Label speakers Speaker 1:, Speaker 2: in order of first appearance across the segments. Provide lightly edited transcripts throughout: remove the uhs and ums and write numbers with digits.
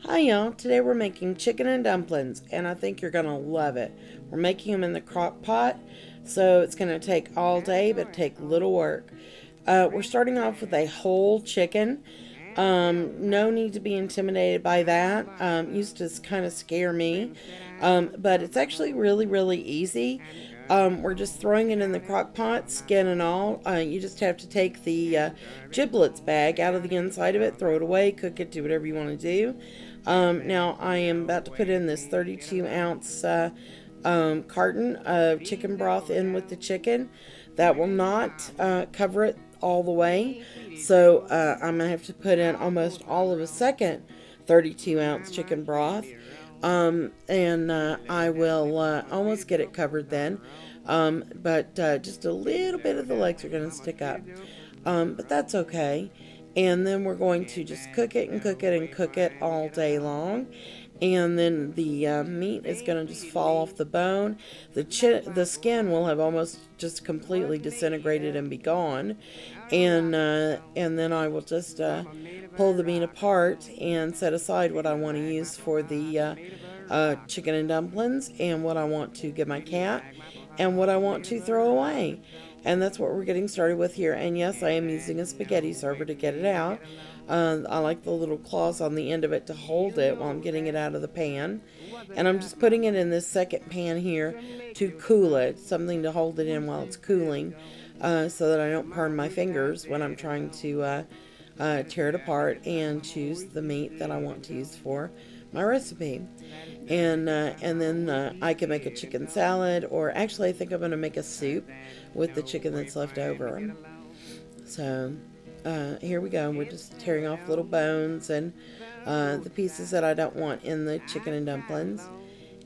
Speaker 1: Hi y'all, today we're making chicken and dumplings and I think you're gonna love it. We're making them in the crock pot, so it's gonna take all day but take little work. We're starting off with a whole chicken. No need to be intimidated by that. Used to kind of scare me, but it's actually really easy. We're just throwing it in the crock pot, skin and all. You just have to take the giblets bag out of the inside of it, throw it away, cook it, do whatever you want to do. Now I am about to put in this 32-ounce carton of chicken broth in with the chicken. That will not cover it all the way, so I'm gonna have to put in almost all of a second 32-ounce chicken broth, and I will almost get it covered then, but just a little bit of the legs are gonna stick up, but that's okay. And then we're going to just cook it and cook it and cook it all day long. And then the meat is going to just fall off the bone. The skin will have almost just completely disintegrated and be gone. And then I will just pull the meat apart and set aside what I want to use for the chicken and dumplings, and what I want to give my cat, and what I want to throw away. And that's what we're getting started with here. And yes, I am using a spaghetti server to get it out. I like the little claws on the end of it to hold it while I'm getting it out of the pan. And I'm just putting it in this second pan here to cool it, something to hold it in while it's cooling, so that I don't burn my fingers when I'm trying to tear it apart and choose the meat that I want to use for my recipe. And then I can make a chicken salad, or actually I think I'm going to make a soup with the chicken that's left over. So here we go. We're just tearing off little bones and the pieces that I don't want in the chicken and dumplings,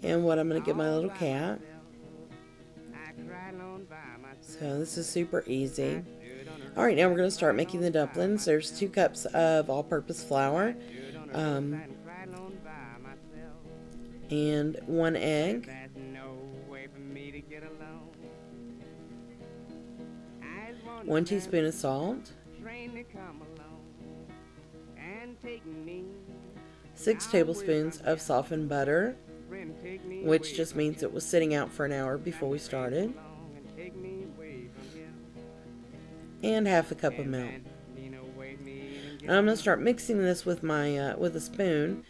Speaker 1: and what I'm going to give my little cat. So this is super easy. Alright, now we're going to start making the dumplings. There's 2 cups of all-purpose flour, and 1 egg, 1 teaspoon of salt, 6 tablespoons of softened butter, which just means it was sitting out for an hour before we started, and half a cup of milk. Now I'm going to start mixing this with my with a spoon,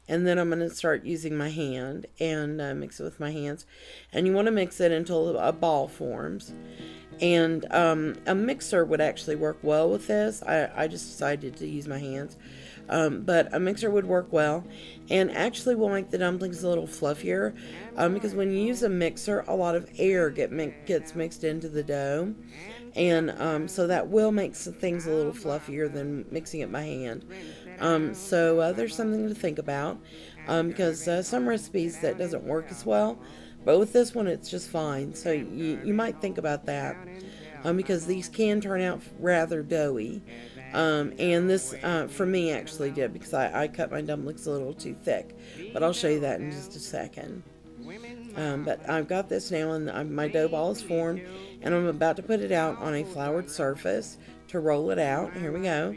Speaker 1: and then I'm going to start using my hand and mix it with my hands. And you want to mix it until a ball forms. And a mixer would actually work well with this. I just decided to use my hands. But a mixer would work well, and actually will make the dumplings a little fluffier, because when you use a mixer, a lot of air gets mixed into the dough, and so that will make some things a little fluffier than mixing it by hand. So there's something to think about, because some recipes that doesn't work as well, but with this one it's just fine. So you might think about that, because these can turn out rather doughy. And this, for me, actually did, because I cut my dumplings a little too thick. But I'll show you that in just a second. But I've got this now, and my dough ball is formed, and I'm about to put it out on a floured surface to roll it out. Here we go.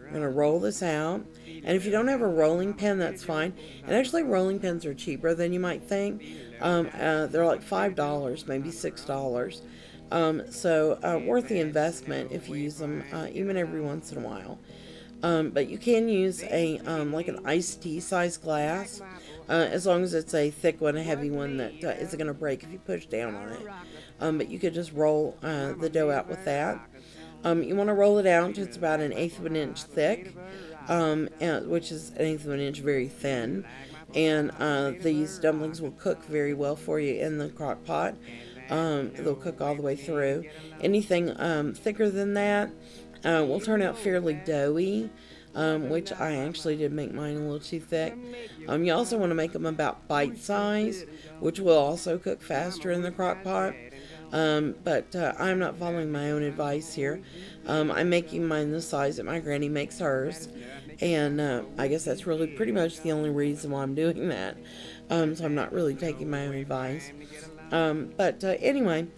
Speaker 1: I'm going to roll this out. And if you don't have a rolling pin, that's fine. And actually, rolling pins are cheaper than you might think. They're like $5, maybe $6. So worth the investment if you use them even every once in a while. But you can use a like an iced tea size glass, as long as it's a thick one, a heavy one that isn't going to break if you push down on it. But you could just roll the dough out with that. You want to roll it out until it's about 1/8 of an inch thick, which is 1/8 of an inch very thin. And these dumplings will cook very well for you in the crock pot. They'll cook all the way through. Anything thicker than that will turn out fairly doughy, which I actually did make mine a little too thick. You also want to make them about bite size, which will also cook faster in the crock pot. But I'm not following my own advice here. I'm making mine the size that my granny makes hers, and I guess that's really pretty much the only reason why I'm doing that. So I'm not really taking my own advice. But anyway,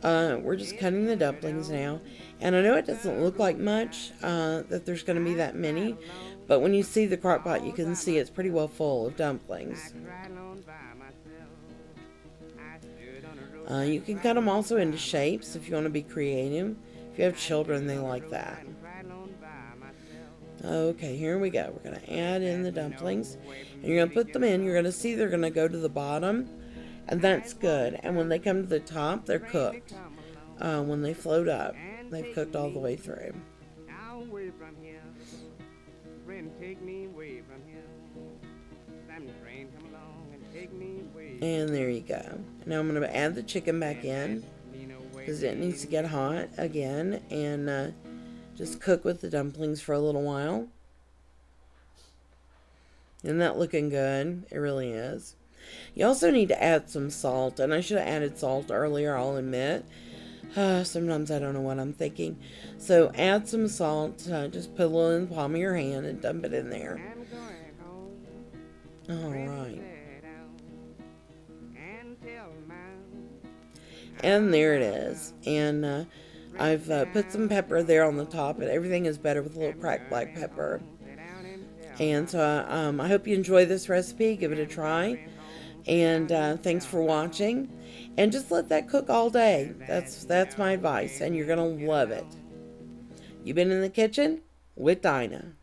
Speaker 1: We're just cutting the dumplings now. And I know it doesn't look like much, that there's going to be that many. But when you see the crock pot, you can see it's pretty well full of dumplings. You can cut them also into shapes if you want to be creative. If you have children, they like that. Okay, here we go. We're going to add in the dumplings. And you're going to put them in. You're going to see they're going to go to the bottom. And that's good. And when they come to the top, they're cooked. When they float up, they've cooked all the way through. And there you go. Now I'm going to add the chicken back in because it needs to get hot again, and just cook with the dumplings for a little while. Isn't that looking good? It really is. You also need to add some salt, and I should have added salt earlier, I'll admit. Sometimes I don't know what I'm thinking. So add some salt, just put a little in the palm of your hand and dump it in there. Alright. And there it is. And I've put some pepper there on the top, and everything is better with a little cracked black pepper. And so I hope you enjoy this recipe. Give it a try. And thanks for watching. And just let that cook all day. That's my advice, and you're going to love it. You've been in the kitchen with Dinah.